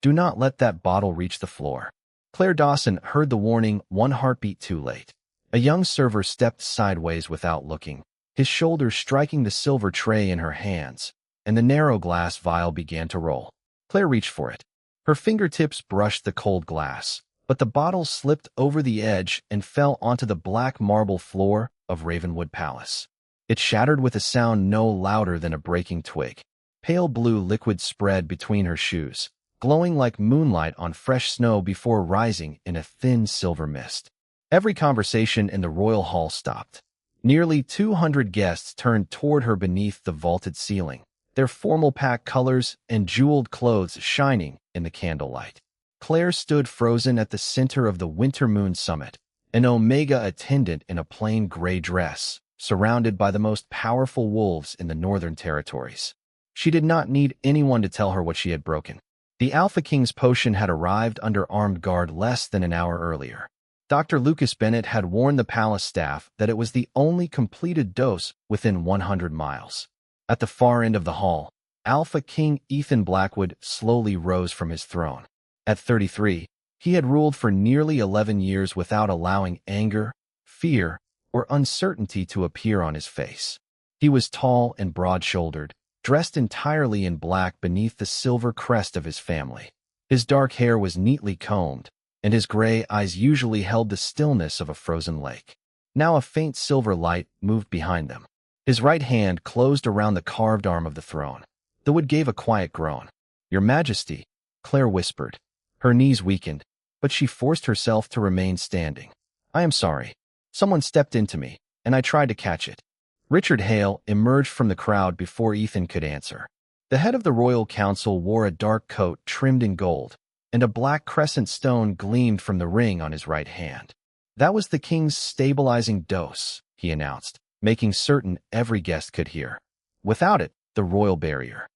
Do not let that bottle reach the floor. Claire Dawson heard the warning 1 heartbeat too late. A young server stepped sideways without looking, his shoulders striking the silver tray in her hands, and the narrow glass vial began to roll. Claire reached for it. Her fingertips brushed the cold glass, but the bottle slipped over the edge and fell onto the black marble floor of Ravenwood Palace. It shattered with a sound no louder than a breaking twig. Pale blue liquid spread between her shoes, glowing like moonlight on fresh snow before rising in a thin silver mist. Every conversation in the royal hall stopped. Nearly 200 guests turned toward her beneath the vaulted ceiling, their formal pack colors and jeweled clothes shining in the candlelight. Claire stood frozen at the center of the winter moon summit, an Omega attendant in a plain gray dress, surrounded by the most powerful wolves in the Northern Territories. She did not need anyone to tell her what she had broken. The Alpha King's potion had arrived under armed guard less than an hour earlier. Dr. Lucas Bennett had warned the palace staff that it was the only completed dose within 100 miles. At the far end of the hall, Alpha King Ethan Blackwood slowly rose from his throne. At 33, he had ruled for nearly 11 years without allowing anger, fear, or uncertainty to appear on his face. He was tall and broad-shouldered, dressed entirely in black beneath the silver crest of his family. His dark hair was neatly combed, and his gray eyes usually held the stillness of a frozen lake. Now a faint silver light moved behind them. His right hand closed around the carved arm of the throne. The wood gave a quiet groan. "Your Majesty," Claire whispered. Her knees weakened, but she forced herself to remain standing. "I am sorry. Someone stepped into me, and I tried to catch it." Richard Hale emerged from the crowd before Ethan could answer. The head of the royal council wore a dark coat trimmed in gold, and a black crescent stone gleamed from the ring on his right hand. "That was the king's stabilizing dose," he announced, making certain every guest could hear. "Without it, the royal barrier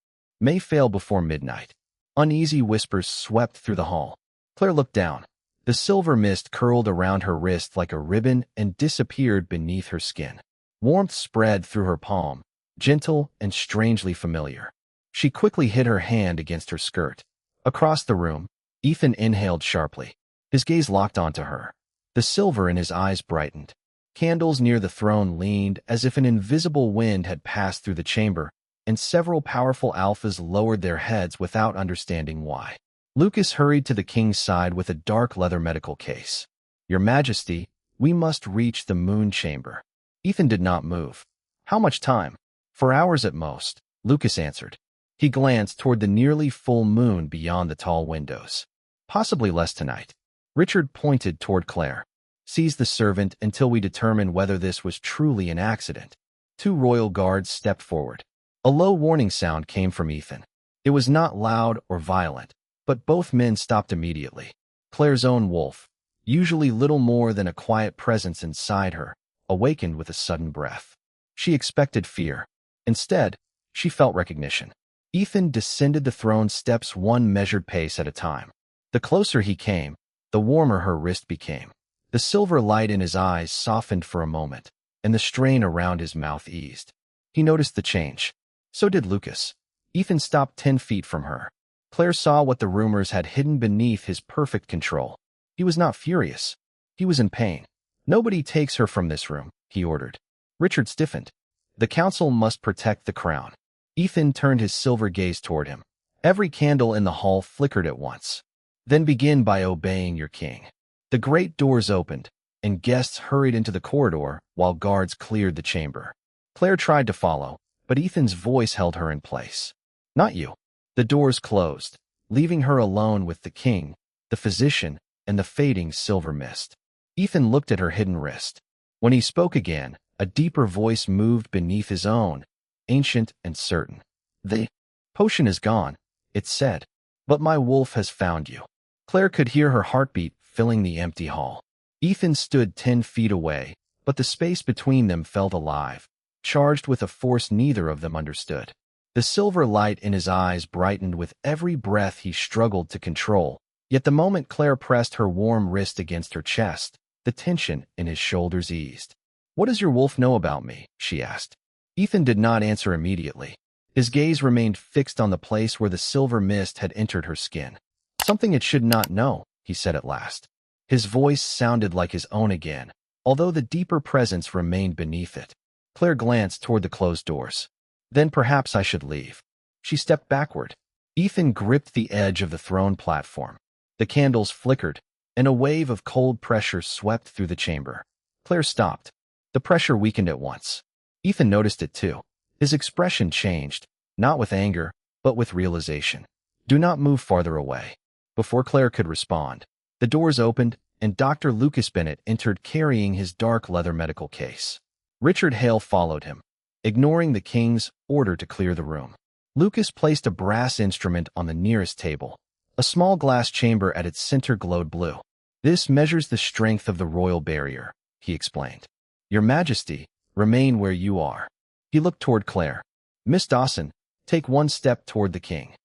may fail before midnight." Uneasy whispers swept through the hall. Claire looked down. The silver mist curled around her wrist like a ribbon and disappeared beneath her skin. Warmth spread through her palm, gentle and strangely familiar. She quickly hid her hand against her skirt. Across the room, Ethan inhaled sharply. His gaze locked onto her. The silver in his eyes brightened. Candles near the throne leaned as if an invisible wind had passed through the chamber, and several powerful alphas lowered their heads without understanding why. Lucas hurried to the king's side with a dark leather medical case. "Your Majesty, we must reach the moon chamber." Ethan did not move. "How much time?" "For hours at most," Lucas answered. He glanced toward the nearly full moon beyond the tall windows. "Possibly less tonight." Richard pointed toward Claire. "Seize the servant until we determine whether this was truly an accident." 2 royal guards stepped forward. A low warning sound came from Ethan. It was not loud or violent, but both men stopped immediately. Claire's own wolf, usually little more than a quiet presence inside her, awakened with a sudden breath. She expected fear. Instead, she felt recognition. Ethan descended the throne steps 1 measured pace at a time. The closer he came, the warmer her wrist became. The silver light in his eyes softened for a moment, and the strain around his mouth eased. He noticed the change. So did Lucas. Ethan stopped 10 feet from her. Claire saw what the rumors had hidden beneath his perfect control. He was not furious. He was in pain. "Nobody takes her from this room," he ordered. Richard stiffened. "The council must protect the crown." Ethan turned his silver gaze toward him. Every candle in the hall flickered at once. "Then begin by obeying your king." The great doors opened, and guests hurried into the corridor while guards cleared the chamber. Claire tried to follow, but Ethan's voice held her in place. "Not you." The doors closed, leaving her alone with the king, the physician, and the fading silver mist. Ethan looked at her hidden wrist. When he spoke again, a deeper voice moved beneath his own, ancient and certain. "The potion is gone," it said, "but my wolf has found you." Claire could hear her heartbeat filling the empty hall. Ethan stood 10 feet away, but the space between them felt alive, charged with a force neither of them understood. The silver light in his eyes brightened with every breath he struggled to control, yet the moment Claire pressed her warm wrist against her chest, the tension in his shoulders eased. "What does your wolf know about me?" she asked. Ethan did not answer immediately. His gaze remained fixed on the place where the silver mist had entered her skin. Something it should not know, he said at last. His voice sounded like his own again, although the deeper presence remained beneath it. Claire glanced toward the closed doors. Then perhaps I should leave. She stepped backward. Ethan gripped the edge of the throne platform. The candles flickered, and a wave of cold pressure swept through the chamber. Claire stopped. The pressure weakened at once. Ethan noticed it too. His expression changed, not with anger, but with realization. Do not move farther away. Before Claire could respond, the doors opened, and Dr. Lucas Bennett entered carrying his dark leather medical case. Richard Hale followed him, ignoring the king's order to clear the room. Lucas placed a brass instrument on the nearest table. A small glass chamber at its center glowed blue. This measures the strength of the royal barrier, he explained. Your Majesty, remain where you are. He looked toward Claire. Miss Dawson, take one step toward the king.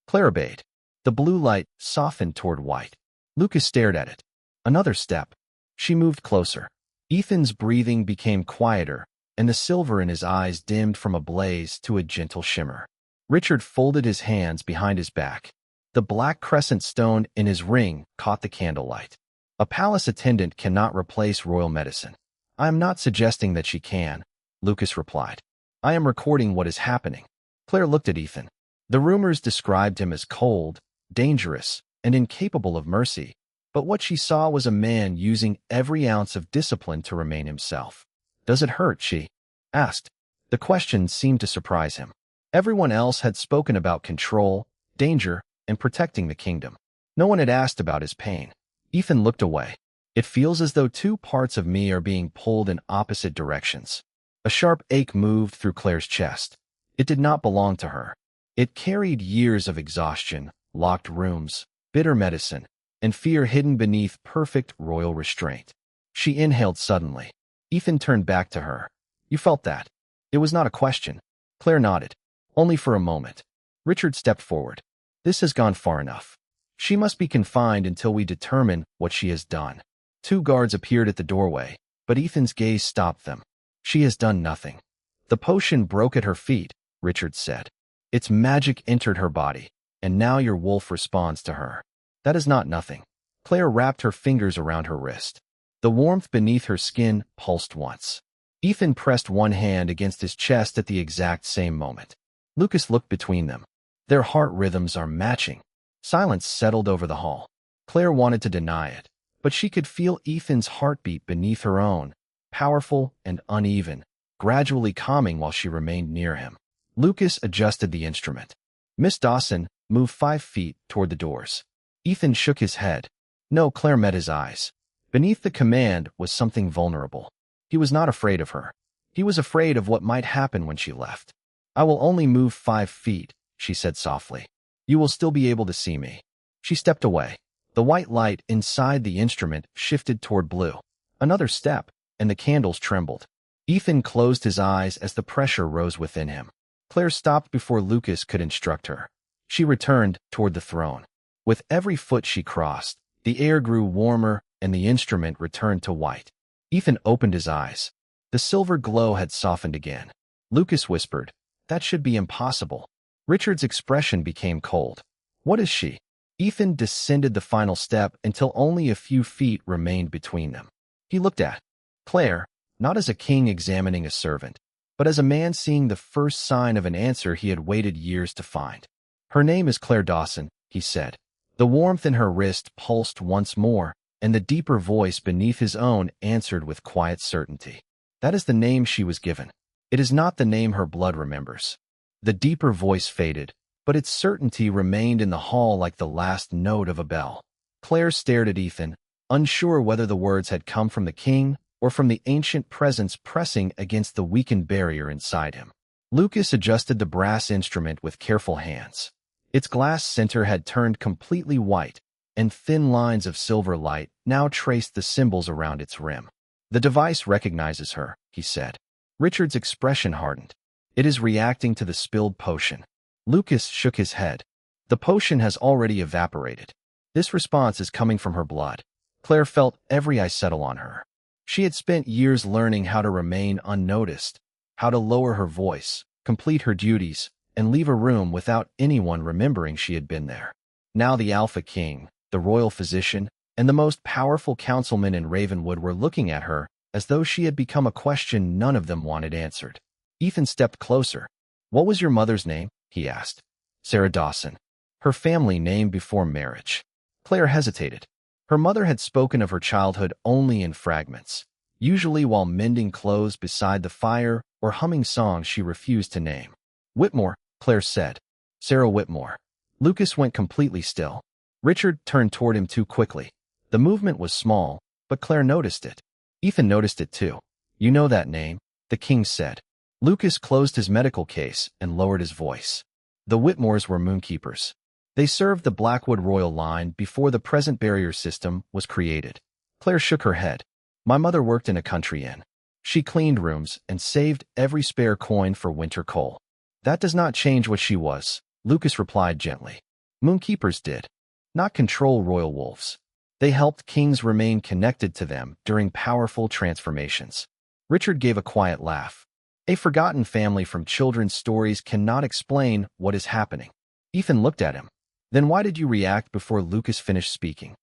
Claire obeyed. The blue light softened toward white. Lucas stared at it. Another step. She moved closer. Ethan's breathing became quieter, and the silver in his eyes dimmed from a blaze to a gentle shimmer. Richard folded his hands behind his back. The black crescent stone in his ring caught the candlelight. A palace attendant cannot replace royal medicine. I am not suggesting that she can, Lucas replied. I am recording what is happening. Claire looked at Ethan. The rumors described him as cold, dangerous, and incapable of mercy, but what she saw was a man using every ounce of discipline to remain himself. Does it hurt, she asked. The question seemed to surprise him. Everyone else had spoken about control, danger, and protecting the kingdom. No one had asked about his pain. Ethan looked away. It feels as though two parts of me are being pulled in opposite directions. A sharp ache moved through Claire's chest. It did not belong to her. It carried years of exhaustion, locked rooms, bitter medicine, and fear hidden beneath perfect royal restraint. She inhaled suddenly. Ethan turned back to her. You felt that? It was not a question. Claire nodded. Only for a moment. Richard stepped forward. This has gone far enough. She must be confined until we determine what she has done. Two guards appeared at the doorway, but Ethan's gaze stopped them. She has done nothing. The potion broke at her feet, Richard said. Its magic entered her body, and now your wolf responds to her. That is not nothing. Claire wrapped her fingers around her wrist. The warmth beneath her skin pulsed once. Ethan pressed one hand against his chest at the exact same moment. Lucas looked between them. Their heart rhythms are matching. Silence settled over the hall. Claire wanted to deny it, but she could feel Ethan's heartbeat beneath her own, powerful and uneven, gradually calming while she remained near him. Lucas adjusted the instrument. Miss Dawson moved 5 feet toward the doors. Ethan shook his head. No, Claire met his eyes. Beneath the command was something vulnerable. He was not afraid of her. He was afraid of what might happen when she left. I will only move 5 feet, she said softly. You will still be able to see me. She stepped away. The white light inside the instrument shifted toward blue. Another step, and the candles trembled. Ethan closed his eyes as the pressure rose within him. Claire stopped before Lucas could instruct her. She returned toward the throne. With every foot she crossed, the air grew warmer and the instrument returned to white. Ethan opened his eyes. The silver glow had softened again. Lucas whispered, "That should be impossible." Richard's expression became cold. "What is she?" Ethan descended the final step until only a few feet remained between them. He looked at Claire, not as a king examining a servant, but as a man seeing the first sign of an answer he had waited years to find. "Her name is Claire Dawson," he said. The warmth in her wrist pulsed once more, and the deeper voice beneath his own answered with quiet certainty. "That is the name she was given. It is not the name her blood remembers." The deeper voice faded, but its certainty remained in the hall like the last note of a bell. Claire stared at Ethan, unsure whether the words had come from the king or from the ancient presence pressing against the weakened barrier inside him. Lucas adjusted the brass instrument with careful hands. Its glass center had turned completely white, and thin lines of silver light now traced the symbols around its rim. "The device recognizes her," he said. Richard's expression hardened. "It is reacting to the spilled potion." Lucas shook his head. "The potion has already evaporated. This response is coming from her blood." Claire felt every eye settle on her. She had spent years learning how to remain unnoticed, how to lower her voice, complete her duties, and leave a room without anyone remembering she had been there. Now the Alpha King, the royal physician, and the most powerful councilman in Ravenwood were looking at her as though she had become a question none of them wanted answered. Ethan stepped closer. "What was your mother's name?" he asked. "Sarah Dawson. Her family name before marriage." Claire hesitated. Her mother had spoken of her childhood only in fragments, usually while mending clothes beside the fire or humming songs she refused to name. "Whitmore," Claire said. "Sarah Whitmore." Lucas went completely still. Richard turned toward him too quickly. The movement was small, but Claire noticed it. Ethan noticed it too. "You know that name," the king said. Lucas closed his medical case and lowered his voice. The Whitmores were Moonkeepers. They served the Blackwood royal line before the present barrier system was created. Claire shook her head. "My mother worked in a country inn. She cleaned rooms and saved every spare coin for winter coal." "That does not change what she was," Lucas replied gently. "Moonkeepers did not control royal wolves. They helped kings remain connected to them during powerful transformations." Richard gave a quiet laugh. "A forgotten family from children's stories cannot explain what is happening." Ethan looked at him. "Then why did you react before Lucas finished speaking?"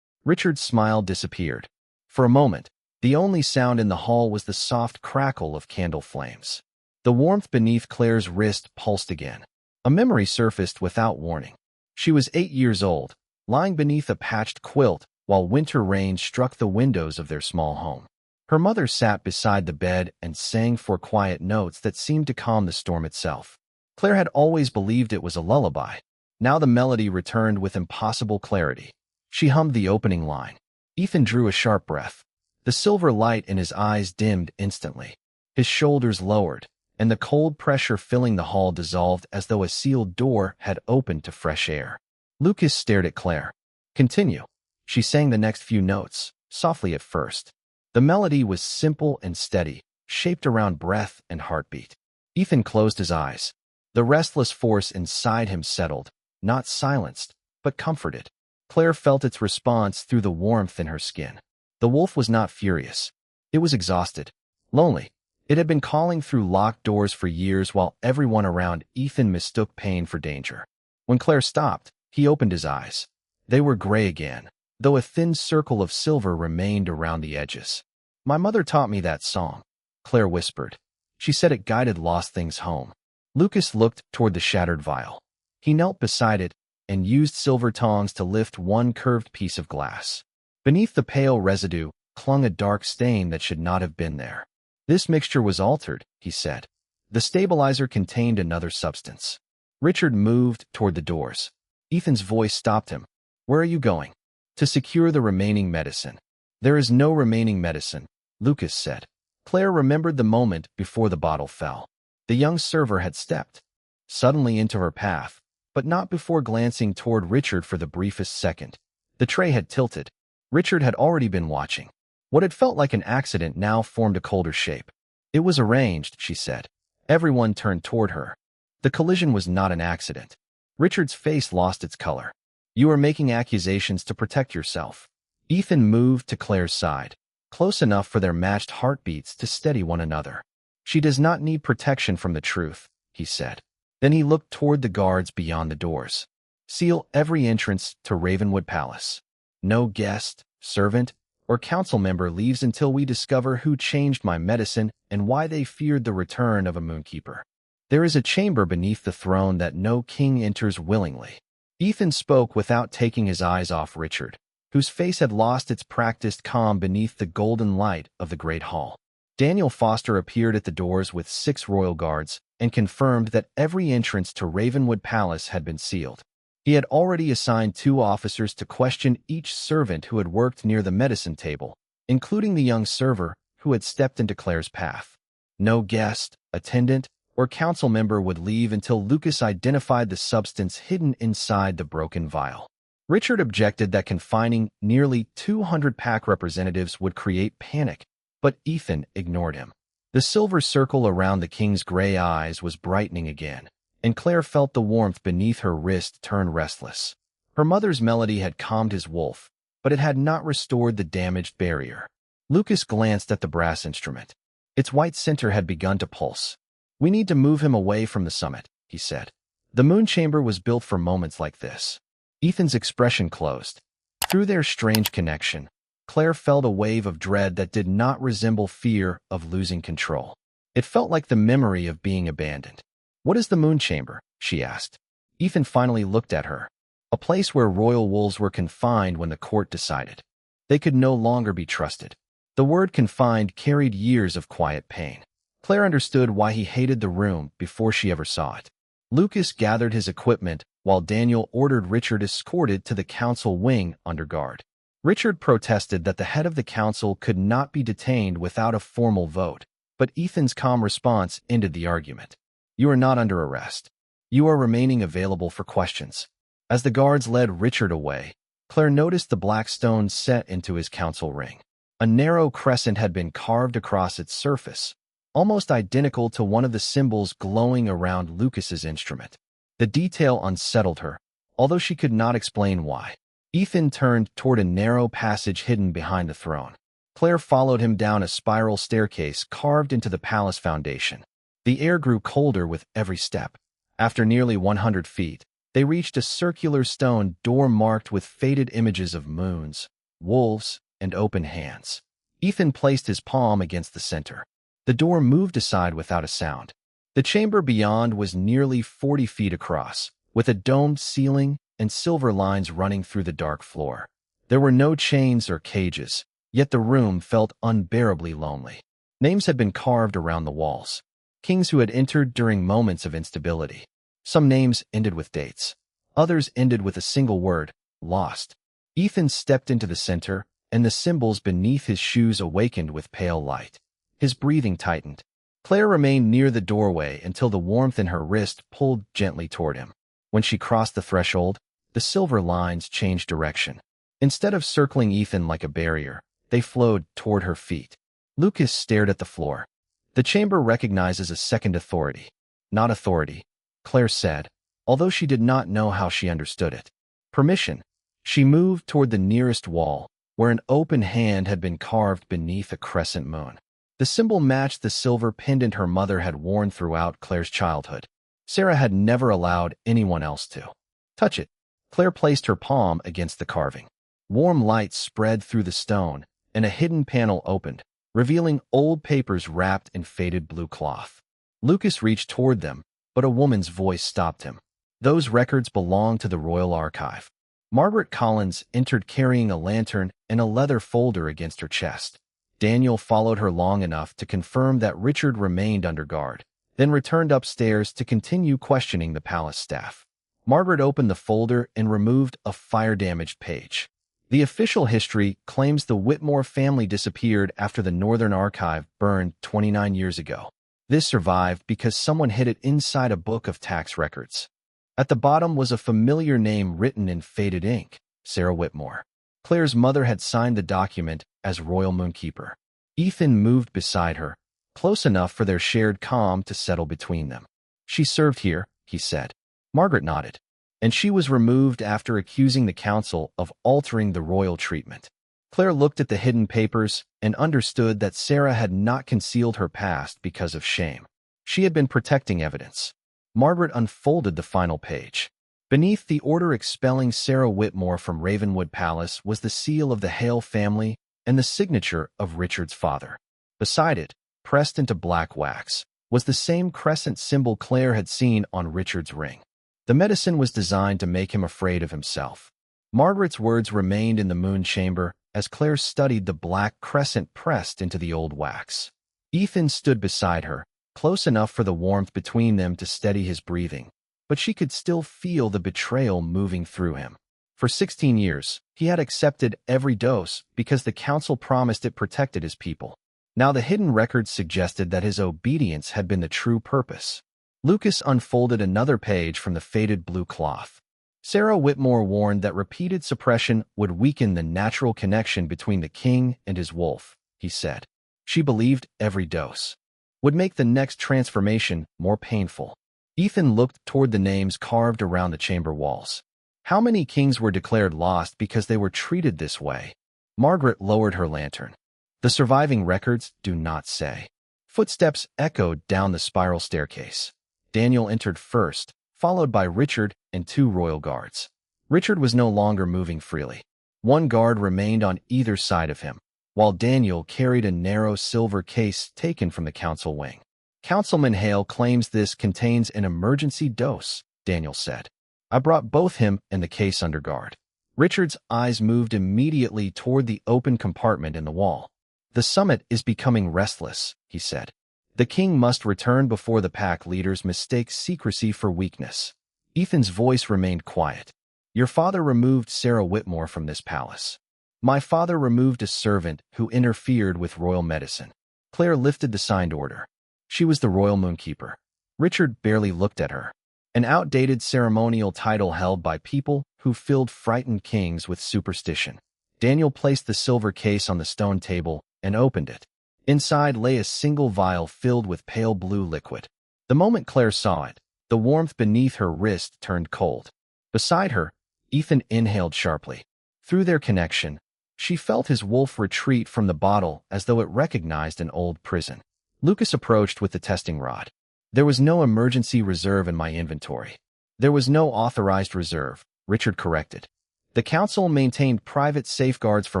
Richard's smile disappeared. For a moment, the only sound in the hall was the soft crackle of candle flames. The warmth beneath Claire's wrist pulsed again. A memory surfaced without warning. She was 8 years old, lying beneath a patched quilt while winter rain struck the windows of their small home. Her mother sat beside the bed and sang four quiet notes that seemed to calm the storm itself. Claire had always believed it was a lullaby. Now the melody returned with impossible clarity. She hummed the opening line. Ethan drew a sharp breath. The silver light in his eyes dimmed instantly. His shoulders lowered, and the cold pressure filling the hall dissolved as though a sealed door had opened to fresh air. Lucas stared at Claire. "Continue." She sang the next few notes, softly at first. The melody was simple and steady, shaped around breath and heartbeat. Ethan closed his eyes. The restless force inside him settled, not silenced, but comforted. Claire felt its response through the warmth in her skin. The wolf was not furious. It was exhausted, lonely. It had been calling through locked doors for years while everyone around Ethan mistook pain for danger. When Claire stopped, he opened his eyes. They were gray again, though a thin circle of silver remained around the edges. "My mother taught me that song," Claire whispered. "She said it guided lost things home." Lucas looked toward the shattered vial. He knelt beside it and used silver tongs to lift one curved piece of glass. Beneath the pale residue clung a dark stain that should not have been there. "This mixture was altered," he said. "The stabilizer contained another substance." Richard moved toward the doors. Ethan's voice stopped him. "Where are you going?" "To secure the remaining medicine." "There is no remaining medicine," Lucas said. Claire remembered the moment before the bottle fell. The young server had stepped suddenly into her path, but not before glancing toward Richard for the briefest second. The tray had tilted. Richard had already been watching. What had felt like an accident now formed a colder shape. "It was arranged," she said. Everyone turned toward her. The collision was not an accident. Richard's face lost its color. "You are making accusations to protect yourself." Ethan moved to Claire's side, close enough for their matched heartbeats to steady one another. "She does not need protection from the truth," he said. Then he looked toward the guards beyond the doors. "Seal every entrance to Ravenwood Palace. No guest, servant, or council member leaves until we discover who changed my medicine and why they feared the return of a Moonkeeper. There is a chamber beneath the throne that no king enters willingly." Ethan spoke without taking his eyes off Richard, whose face had lost its practiced calm beneath the golden light of the great hall. Daniel Foster appeared at the doors with 6 royal guards and confirmed that every entrance to Ravenwood Palace had been sealed. He had already assigned 2 officers to question each servant who had worked near the medicine table, including the young server who had stepped into Claire's path. No guest, attendant, or council member would leave until Lucas identified the substance hidden inside the broken vial. Richard objected that confining nearly 200 pack representatives would create panic, but Ethan ignored him. The silver circle around the king's gray eyes was brightening again, and Claire felt the warmth beneath her wrist turn restless. Her mother's melody had calmed his wolf, but it had not restored the damaged barrier. Lucas glanced at the brass instrument. Its white center had begun to pulse. "We need to move him away from the summit," he said. "The moon chamber was built for moments like this." Ethan's expression closed. Through their strange connection, Claire felt a wave of dread that did not resemble fear of losing control. It felt like the memory of being abandoned. "What is the Moon Chamber?" she asked. Ethan finally looked at her. A place where royal wolves were confined when the court decided. They could no longer be trusted. The word confined carried years of quiet pain. Claire understood why he hated the room before she ever saw it. Lucas gathered his equipment while Daniel ordered Richard escorted to the council wing under guard. Richard protested that the head of the council could not be detained without a formal vote, but Ethan's calm response ended the argument. "You are not under arrest. You are remaining available for questions." As the guards led Richard away, Claire noticed the black stone set into his council ring. A narrow crescent had been carved across its surface, almost identical to one of the symbols glowing around Lucas's instrument. The detail unsettled her, although she could not explain why. Ethan turned toward a narrow passage hidden behind the throne. Claire followed him down a spiral staircase carved into the palace foundation. The air grew colder with every step. After nearly 100 feet, they reached a circular stone door marked with faded images of moons, wolves, and open hands. Ethan placed his palm against the center. The door moved aside without a sound. The chamber beyond was nearly 40 feet across, with a domed ceiling and silver lines running through the dark floor. There were no chains or cages, yet the room felt unbearably lonely. Names had been carved around the walls. Kings who had entered during moments of instability. Some names ended with dates. Others ended with a single word, lost. Ethan stepped into the center, and the symbols beneath his shoes awakened with pale light. His breathing tightened. Claire remained near the doorway until the warmth in her wrist pulled gently toward him. When she crossed the threshold, the silver lines changed direction. Instead of circling Ethan like a barrier, they flowed toward her feet. Lucas stared at the floor. "The chamber recognizes a second authority." "Not authority," Claire said, although she did not know how she understood it. "Permission." She moved toward the nearest wall, where an open hand had been carved beneath a crescent moon. The symbol matched the silver pendant her mother had worn throughout Claire's childhood. Sarah had never allowed anyone else to touch it. Claire placed her palm against the carving. Warm light spread through the stone, and a hidden panel opened, revealing old papers wrapped in faded blue cloth. Lucas reached toward them, but a woman's voice stopped him. "Those records belong to the Royal Archive." Margaret Collins entered carrying a lantern and a leather folder against her chest. Daniel followed her long enough to confirm that Richard remained under guard, then returned upstairs to continue questioning the palace staff. Margaret opened the folder and removed a fire-damaged page. The official history claims the Whitmore family disappeared after the Northern Archive burned 29 years ago. This survived because someone hid it inside a book of tax records. At the bottom was a familiar name written in faded ink, Sarah Whitmore. Claire's mother had signed the document as Royal Moonkeeper. Ethan moved beside her, close enough for their shared calm to settle between them. "She served here," he said. Margaret nodded. "And she was removed after accusing the council of altering the royal treatment." Claire looked at the hidden papers and understood that Sarah had not concealed her past because of shame. She had been protecting evidence. Margaret unfolded the final page. Beneath the order expelling Sarah Whitmore from Ravenwood Palace was the seal of the Hale family and the signature of Richard's father. Beside it, pressed into black wax, was the same crescent symbol Claire had seen on Richard's ring. The medicine was designed to make him afraid of himself. Margaret's words remained in the moon chamber as Claire studied the black crescent pressed into the old wax. Ethan stood beside her, close enough for the warmth between them to steady his breathing, but she could still feel the betrayal moving through him. For 16 years, he had accepted every dose because the council promised it protected his people. Now the hidden records suggested that his obedience had been the true purpose. Lucas unfolded another page from the faded blue cloth. Sarah Whitmore warned that repeated suppression would weaken the natural connection between the king and his wolf, he said. She believed every dose would make the next transformation more painful. Ethan looked toward the names carved around the chamber walls. How many kings were declared lost because they were treated this way? Margaret lowered her lantern. The surviving records do not say. Footsteps echoed down the spiral staircase. Daniel entered first, followed by Richard and two royal guards. Richard was no longer moving freely. One guard remained on either side of him, while Daniel carried a narrow silver case taken from the council wing. Councilman Hale claims this contains an emergency dose, Daniel said. I brought both him and the case under guard. Richard's eyes moved immediately toward the open compartment in the wall. The summit is becoming restless, he said. The king must return before the pack leaders mistake secrecy for weakness. Ethan's voice remained quiet. Your father removed Sarah Whitmore from this palace. My father removed a servant who interfered with royal medicine. Claire lifted the signed order. She was the royal Moonkeeper. Richard barely looked at her. An outdated ceremonial title held by people who filled frightened kings with superstition. Daniel placed the silver case on the stone table and opened it. Inside lay a single vial filled with pale blue liquid. The moment Claire saw it, the warmth beneath her wrist turned cold. Beside her, Ethan inhaled sharply. Through their connection, she felt his wolf retreat from the bottle as though it recognized an old prison. Lucas approached with the testing rod. There was no emergency reserve in my inventory. There was no authorized reserve, Richard corrected. The council maintained private safeguards for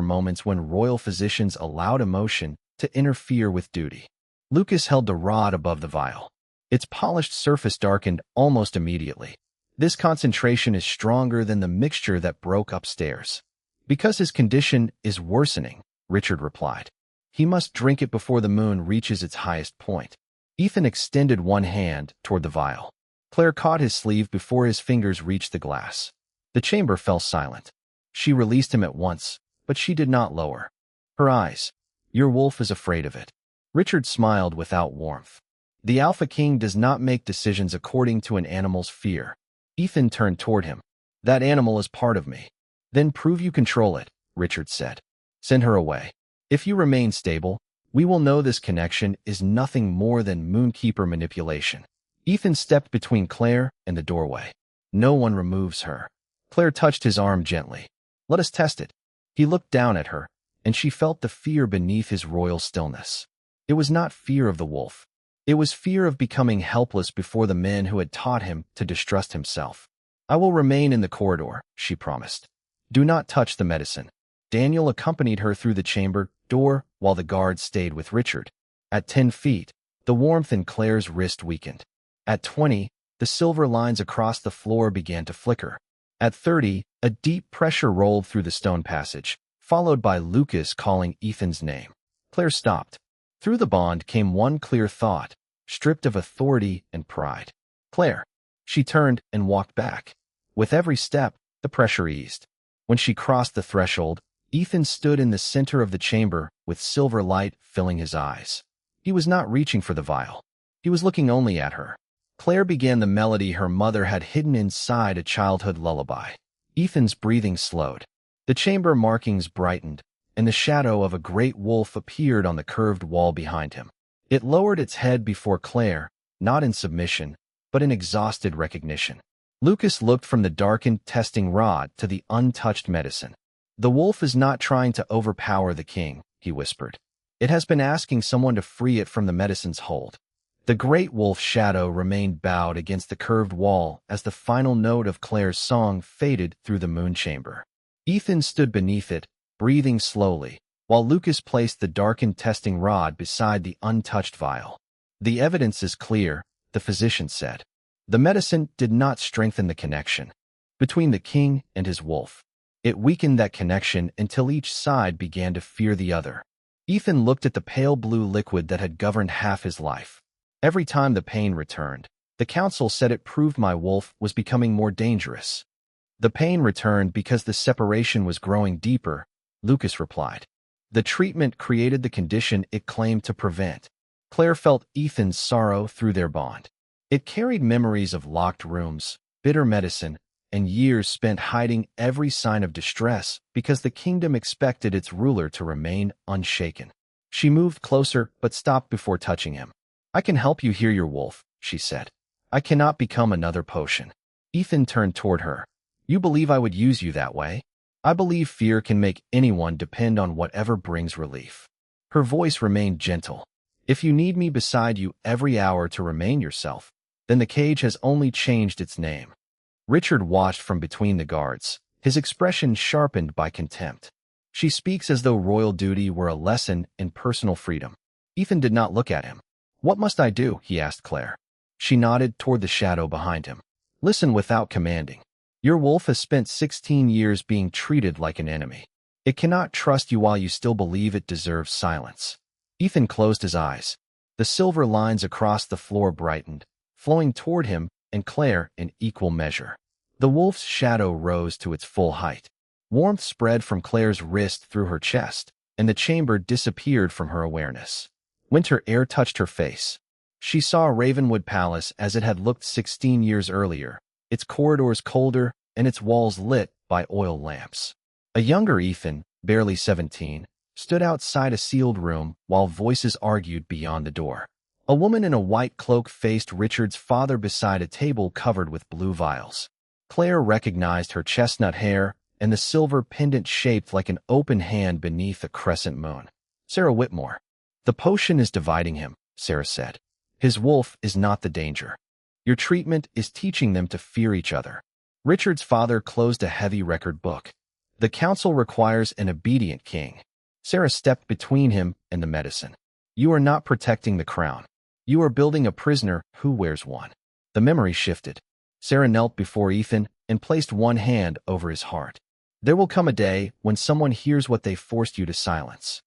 moments when royal physicians allowed emotion to interfere with duty. Lucas held the rod above the vial. Its polished surface darkened almost immediately. This concentration is stronger than the mixture that broke upstairs. Because his condition is worsening, Richard replied. He must drink it before the moon reaches its highest point. Ethan extended one hand toward the vial. Claire caught his sleeve before his fingers reached the glass. The chamber fell silent. She released him at once, but she did not lower her eyes. Your wolf is afraid of it. Richard smiled without warmth. The Alpha King does not make decisions according to an animal's fear. Ethan turned toward him. That animal is part of me. Then prove you control it, Richard said. Send her away. If you remain stable, we will know this connection is nothing more than Moonkeeper manipulation. Ethan stepped between Claire and the doorway. No one removes her. Claire touched his arm gently. Let us test it. He looked down at her, and she felt the fear beneath his royal stillness. It was not fear of the wolf. It was fear of becoming helpless before the men who had taught him to distrust himself. I will remain in the corridor, she promised. Do not touch the medicine. Daniel accompanied her through the chamber door while the guards stayed with Richard. At 10 feet, the warmth in Claire's wrist weakened. At 20, the silver lines across the floor began to flicker. At 30, a deep pressure rolled through the stone passage, followed by Lucas calling Ethan's name. Claire stopped. Through the bond came one clear thought, stripped of authority and pride. Claire. She turned and walked back. With every step, the pressure eased. When she crossed the threshold, Ethan stood in the center of the chamber with silver light filling his eyes. He was not reaching for the vial. He was looking only at her. Claire began the melody her mother had hidden inside a childhood lullaby. Ethan's breathing slowed. The chamber markings brightened, and the shadow of a great wolf appeared on the curved wall behind him. It lowered its head before Claire, not in submission, but in exhausted recognition. Lucas looked from the darkened testing rod to the untouched medicine. The wolf is not trying to overpower the king, he whispered. It has been asking someone to free it from the medicine's hold. The great wolf's shadow remained bowed against the curved wall as the final note of Claire's song faded through the moon chamber. Ethan stood beneath it, breathing slowly, while Lucas placed the darkened testing rod beside the untouched vial. The evidence is clear, the physician said. The medicine did not strengthen the connection between the king and his wolf. It weakened that connection until each side began to fear the other. Ethan looked at the pale blue liquid that had governed half his life. Every time the pain returned, the council said it proved my wolf was becoming more dangerous. The pain returned because the separation was growing deeper, Lucas replied. The treatment created the condition it claimed to prevent. Claire felt Ethan's sorrow through their bond. It carried memories of locked rooms, bitter medicine, and years spent hiding every sign of distress because the kingdom expected its ruler to remain unshaken. She moved closer but stopped before touching him. I can help you hear your wolf, she said. I cannot become another potion. Ethan turned toward her. You believe I would use you that way? I believe fear can make anyone depend on whatever brings relief. Her voice remained gentle. If you need me beside you every hour to remain yourself, then the cage has only changed its name. Richard watched from between the guards, his expression sharpened by contempt. She speaks as though royal duty were a lesson in personal freedom. Ethan did not look at him. What must I do? He asked Claire. She nodded toward the shadow behind him. Listen without commanding. Your wolf has spent 16 years being treated like an enemy. It cannot trust you while you still believe it deserves silence. Ethan closed his eyes. The silver lines across the floor brightened, flowing toward him and Claire in equal measure. The wolf's shadow rose to its full height. Warmth spread from Claire's wrist through her chest, and the chamber disappeared from her awareness. Winter air touched her face. She saw Ravenwood Palace as it had looked 16 years earlier, its corridors colder and its walls lit by oil lamps. A younger Ethan, barely 17, stood outside a sealed room while voices argued beyond the door. A woman in a white cloak faced Richard's father beside a table covered with blue vials. Claire recognized her chestnut hair and the silver pendant shaped like an open hand beneath a crescent moon. Sarah Whitmore. The potion is dividing him, Sarah said. His wolf is not the danger. Your treatment is teaching them to fear each other. Richard's father closed a heavy record book. The council requires an obedient king. Sarah stepped between him and the medicine. You are not protecting the crown. You are building a prisoner who wears one. The memory shifted. Sarah knelt before Ethan and placed one hand over his heart. There will come a day when someone hears what they forced you to silence.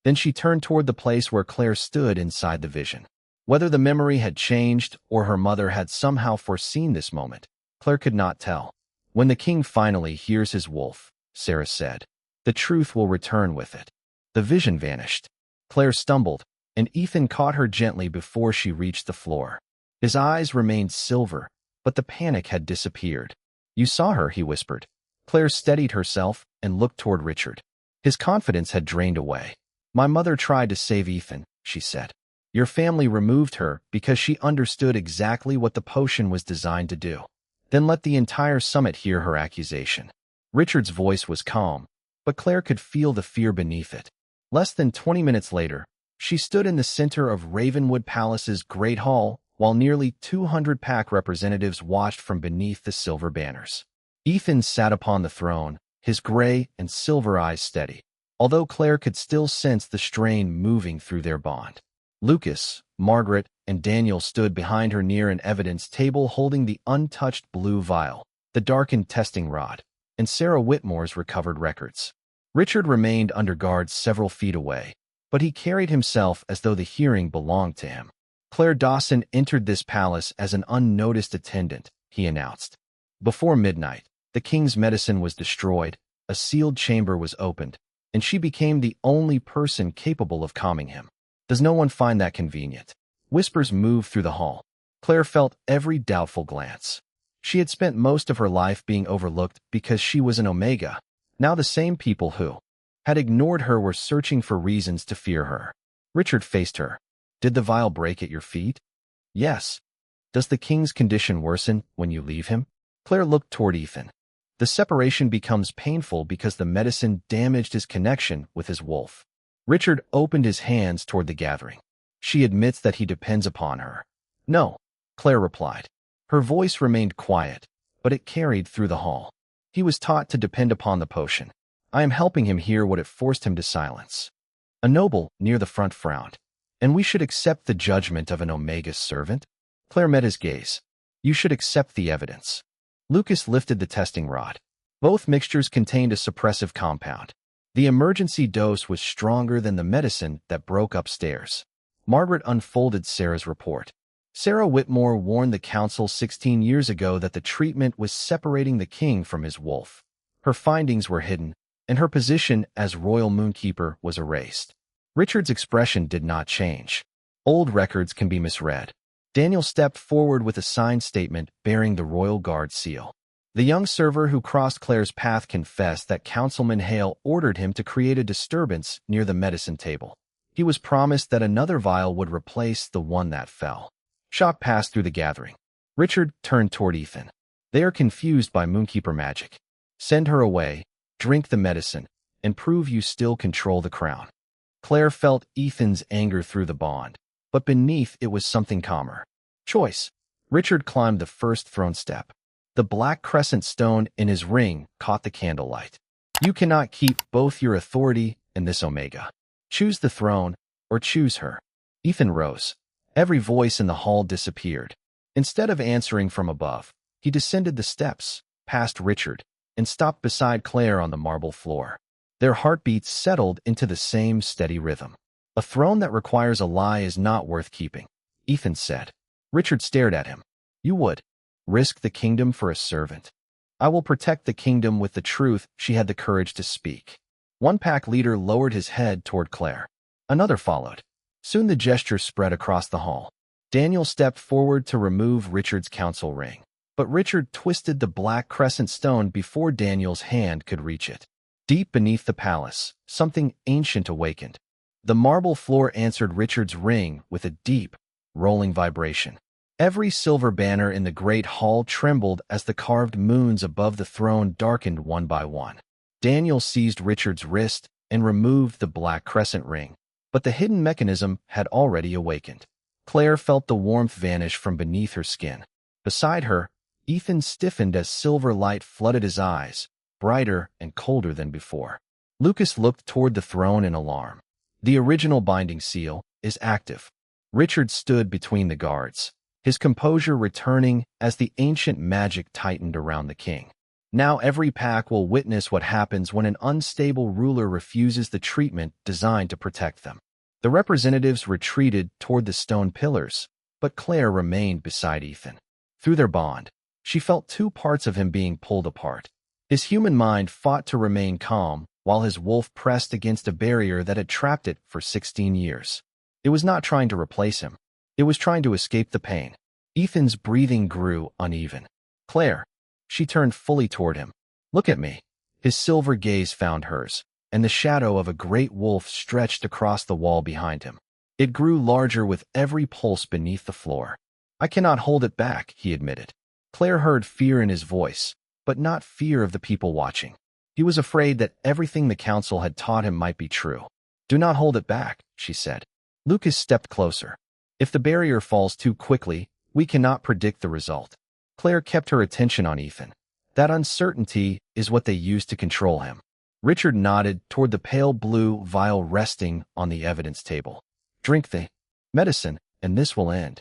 Then she turned toward the place where Claire stood inside the vision. Whether the memory had changed or her mother had somehow foreseen this moment, Claire could not tell. When the king finally hears his wolf, Sarah said, the truth will return with it. The vision vanished. Claire stumbled, and Ethan caught her gently before she reached the floor. His eyes remained silver, but the panic had disappeared. You saw her, he whispered. Claire steadied herself and looked toward Richard. His confidence had drained away. My mother tried to save Ethan, she said. Your family removed her because she understood exactly what the potion was designed to do. Then let the entire summit hear her accusation. Richard's voice was calm, but Claire could feel the fear beneath it. Less than 20 minutes later, she stood in the center of Ravenwood Palace's Great Hall while nearly 200 pack representatives watched from beneath the silver banners. Ethan sat upon the throne, his gray and silver eyes steady, although Claire could still sense the strain moving through their bond. Lucas, Margaret, and Daniel stood behind her near an evidence table holding the untouched blue vial, the darkened testing rod, and Sarah Whitmore's recovered records. Richard remained under guard several feet away, but he carried himself as though the hearing belonged to him. Claire Dawson entered this palace as an unnoticed attendant, he announced. Before midnight, the king's medicine was destroyed, a sealed chamber was opened, and she became the only person capable of calming him. Does no one find that convenient? Whispers moved through the hall. Claire felt every doubtful glance. She had spent most of her life being overlooked because she was an Omega. Now the same people who had ignored her were searching for reasons to fear her. Richard faced her. Did the vial break at your feet? Yes. Does the king's condition worsen when you leave him? Claire looked toward Ethan. The separation becomes painful because the medicine damaged his connection with his wolf. Richard opened his hands toward the gathering. She admits that he depends upon her. No, Claire replied. Her voice remained quiet, but it carried through the hall. He was taught to depend upon the potion. I am helping him hear what it forced him to silence. A noble near the front frowned. And we should accept the judgment of an Omega's servant? Claire met his gaze. You should accept the evidence. Lucas lifted the testing rod. Both mixtures contained a suppressive compound. The emergency dose was stronger than the medicine that broke upstairs. Margaret unfolded Sarah's report. Sarah Whitmore warned the council 16 years ago that the treatment was separating the king from his wolf. Her findings were hidden, and her position as royal Moonkeeper was erased. Richard's expression did not change. Old records can be misread. Daniel stepped forward with a signed statement bearing the royal guard seal. The young server who crossed Claire's path confessed that Councilman Hale ordered him to create a disturbance near the medicine table. He was promised that another vial would replace the one that fell. Shock passed through the gathering. Richard turned toward Ethan. They are confused by Moonkeeper magic. Send her away, drink the medicine, and prove you still control the crown. Claire felt Ethan's anger through the bond, but beneath it was something calmer. Choice. Richard climbed the first throne step. The black crescent stone in his ring caught the candlelight. You cannot keep both your authority and this Omega. Choose the throne or choose her. Ethan rose. Every voice in the hall disappeared. Instead of answering from above, he descended the steps, past Richard, and stopped beside Claire on the marble floor. Their heartbeats settled into the same steady rhythm. A throne that requires a lie is not worth keeping, Ethan said. Richard stared at him. You would risk the kingdom for a servant. I will protect the kingdom with the truth, she had the courage to speak. One pack leader lowered his head toward Claire. Another followed. Soon the gesture spread across the hall. Daniel stepped forward to remove Richard's council ring. But Richard twisted the black crescent stone before Daniel's hand could reach it. Deep beneath the palace, something ancient awakened. The marble floor answered Richard's ring with a deep, rolling vibration. Every silver banner in the great hall trembled as the carved moons above the throne darkened one by one. Daniel seized Richard's wrist and removed the black crescent ring, but the hidden mechanism had already awakened. Claire felt the warmth vanish from beneath her skin. Beside her, Ethan stiffened as silver light flooded his eyes, brighter and colder than before. Lucas looked toward the throne in alarm. The original binding seal is active. Richard stood between the guards, his composure returning as the ancient magic tightened around the king. Now every pack will witness what happens when an unstable ruler refuses the treatment designed to protect them. The representatives retreated toward the stone pillars, but Claire remained beside Ethan. Through their bond, she felt two parts of him being pulled apart. His human mind fought to remain calm, while his wolf pressed against a barrier that had trapped it for 16 years. It was not trying to replace him. It was trying to escape the pain. Ethan's breathing grew uneven. Claire. She turned fully toward him. Look at me. His silver gaze found hers, and the shadow of a great wolf stretched across the wall behind him. It grew larger with every pulse beneath the floor. I cannot hold it back, he admitted. Claire heard fear in his voice, but not fear of the people watching. He was afraid that everything the council had taught him might be true. Do not hold it back, she said. Lucas stepped closer. If the barrier falls too quickly, we cannot predict the result. Claire kept her attention on Ethan. That uncertainty is what they used to control him. Richard nodded toward the pale blue vial resting on the evidence table. Drink the medicine, and this will end.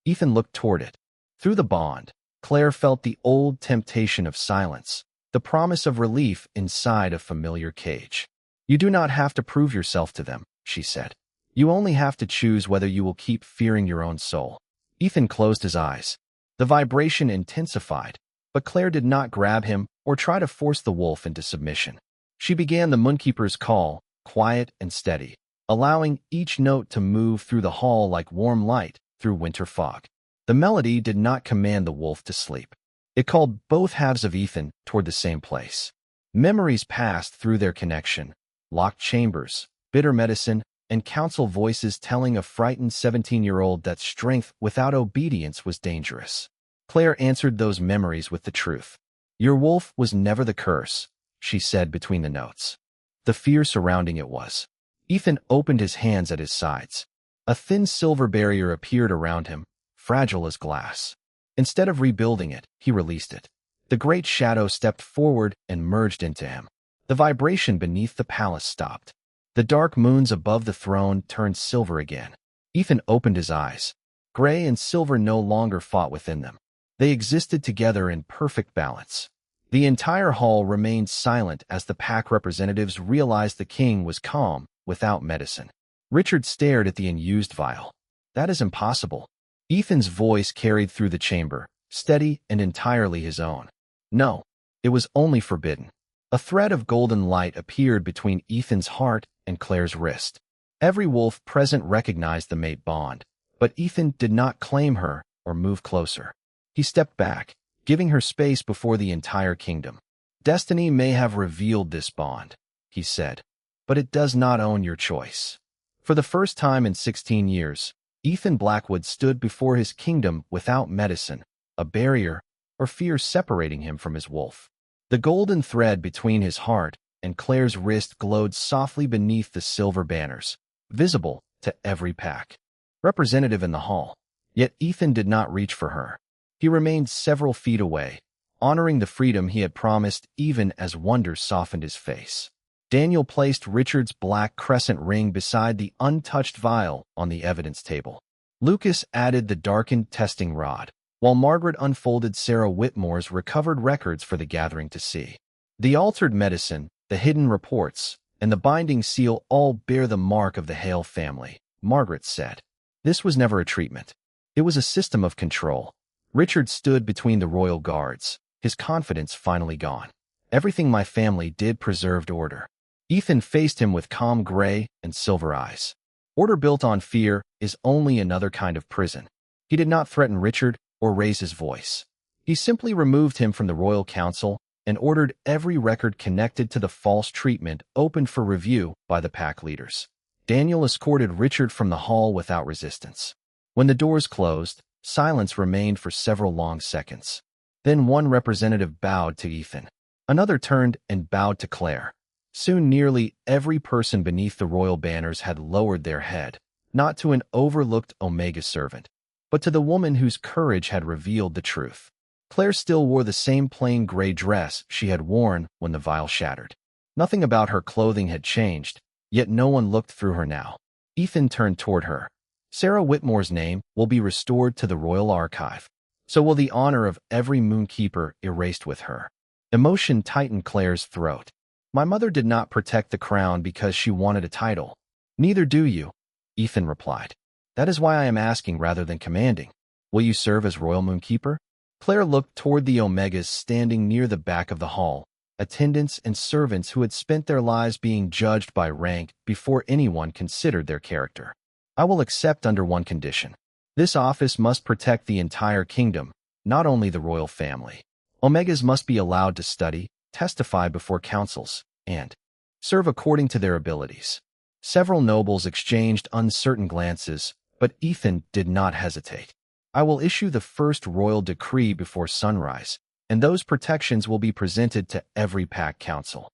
Ethan looked toward it. Through the bond, Claire felt the old temptation of silence, the promise of relief inside a familiar cage. You do not have to prove yourself to them, she said. You only have to choose whether you will keep fearing your own soul. Ethan closed his eyes. The vibration intensified, but Claire did not grab him or try to force the wolf into submission. She began the Moonkeeper's call, quiet and steady, allowing each note to move through the hall like warm light through winter fog. The melody did not command the wolf to sleep. It called both halves of Ethan toward the same place. Memories passed through their connection, locked chambers, bitter medicine, and council voices telling a frightened 17-year-old that strength without obedience was dangerous. Claire answered those memories with the truth. Your wolf was never the curse, she said between the notes. The fear surrounding it was. Ethan opened his hands at his sides. A thin silver barrier appeared around him, fragile as glass. Instead of rebuilding it, he released it. The great shadow stepped forward and merged into him. The vibration beneath the palace stopped. The dark moons above the throne turned silver again. Ethan opened his eyes. Gray and silver no longer fought within them. They existed together in perfect balance. The entire hall remained silent as the pack representatives realized the king was calm, without medicine. Richard stared at the unused vial. That is impossible. Ethan's voice carried through the chamber, steady and entirely his own. No, it was only forbidden. A thread of golden light appeared between Ethan's heart and Claire's wrist. Every wolf present recognized the mate bond, but Ethan did not claim her or move closer. He stepped back, giving her space before the entire kingdom. Destiny may have revealed this bond, he said, but it does not own your choice. For the first time in 16 years, Ethan Blackwood stood before his kingdom without medicine, a barrier, or fear separating him from his wolf. The golden thread between his heart and Claire's wrist glowed softly beneath the silver banners, visible to every pack representative in the hall. Yet Ethan did not reach for her. He remained several feet away, honoring the freedom he had promised even as wonder softened his face. Daniel placed Richard's black crescent ring beside the untouched vial on the evidence table. Lucas added the darkened testing rod, while Margaret unfolded Sarah Whitmore's recovered records for the gathering to see. The altered medicine, the hidden reports, and the binding seal all bear the mark of the Hale family, Margaret said. This was never a treatment. It was a system of control. Richard stood between the royal guards, his confidence finally gone. Everything my family did preserved order. Ethan faced him with calm gray and silver eyes. Order built on fear is only another kind of prison. He did not threaten Richard or raise his voice. He simply removed him from the royal council and ordered every record connected to the false treatment opened for review by the pack leaders. Daniel escorted Richard from the hall without resistance. When the doors closed, silence remained for several long seconds. Then one representative bowed to Ethan. Another turned and bowed to Claire. Soon nearly every person beneath the royal banners had lowered their head, not to an overlooked Omega servant, but to the woman whose courage had revealed the truth. Claire still wore the same plain gray dress she had worn when the vial shattered. Nothing about her clothing had changed, yet no one looked through her now. Ethan turned toward her. Sarah Whitmore's name will be restored to the royal archive. So will the honor of every Moonkeeper erased with her. Emotion tightened Claire's throat. My mother did not protect the crown because she wanted a title. Neither do you, Ethan replied. That is why I am asking rather than commanding. Will you serve as royal Moonkeeper? Claire looked toward the Omegas standing near the back of the hall, attendants and servants who had spent their lives being judged by rank before anyone considered their character. I will accept under one condition. This office must protect the entire kingdom, not only the royal family. Omegas must be allowed to study, testify before councils, and serve according to their abilities. Several nobles exchanged uncertain glances, but Ethan did not hesitate. I will issue the first royal decree before sunrise, and those protections will be presented to every pack council.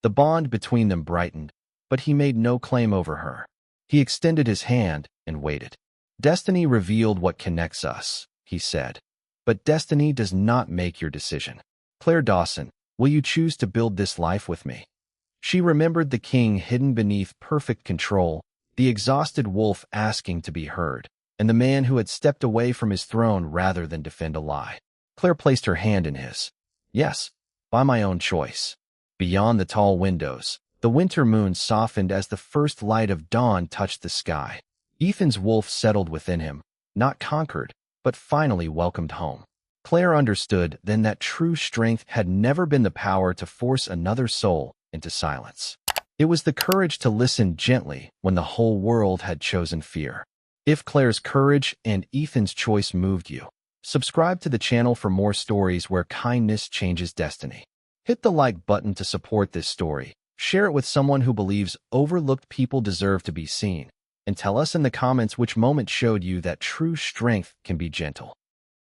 The bond between them brightened, but he made no claim over her. He extended his hand and waited. Destiny revealed what connects us, he said. But destiny does not make your decision. Claire Dawson, will you choose to build this life with me? She remembered the king hidden beneath perfect control, the exhausted wolf asking to be heard, and the man who had stepped away from his throne rather than defend a lie. Claire placed her hand in his. Yes, by my own choice. Beyond the tall windows, the winter moon softened as the first light of dawn touched the sky. Ethan's wolf settled within him, not conquered, but finally welcomed home. Claire understood then that true strength had never been the power to force another soul into silence. It was the courage to listen gently when the whole world had chosen fear. If Claire's courage and Ethan's choice moved you, subscribe to the channel for more stories where kindness changes destiny. Hit the like button to support this story, share it with someone who believes overlooked people deserve to be seen, and tell us in the comments which moment showed you that true strength can be gentle.